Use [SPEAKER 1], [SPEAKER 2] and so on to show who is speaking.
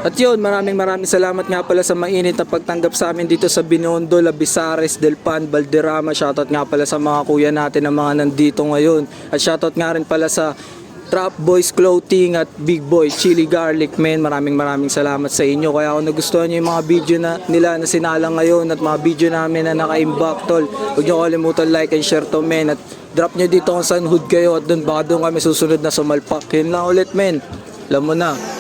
[SPEAKER 1] At yun, maraming salamat nga pala sa mainit na pagtanggap sa amin dito sa Binondo, Labisares, Del Pan, Valderrama. Shoutout nga pala sa mga kuya natin na mga nandito ngayon. At shoutout nga rin pala sa Trap Boys Clothing at Big Boy Chili Garlic Men. Maraming salamat sa inyo. Kaya kung nagustuhan nyo yung mga video nila na sinalang ngayon at mga video namin na naka-imbak, tol, huwag nyo kalimutan like and share to, men. At drop nyo dito kung saan hood kayo at baka doon kami susunod na sumalpak. Yun lang ulit, men. Alam mo na.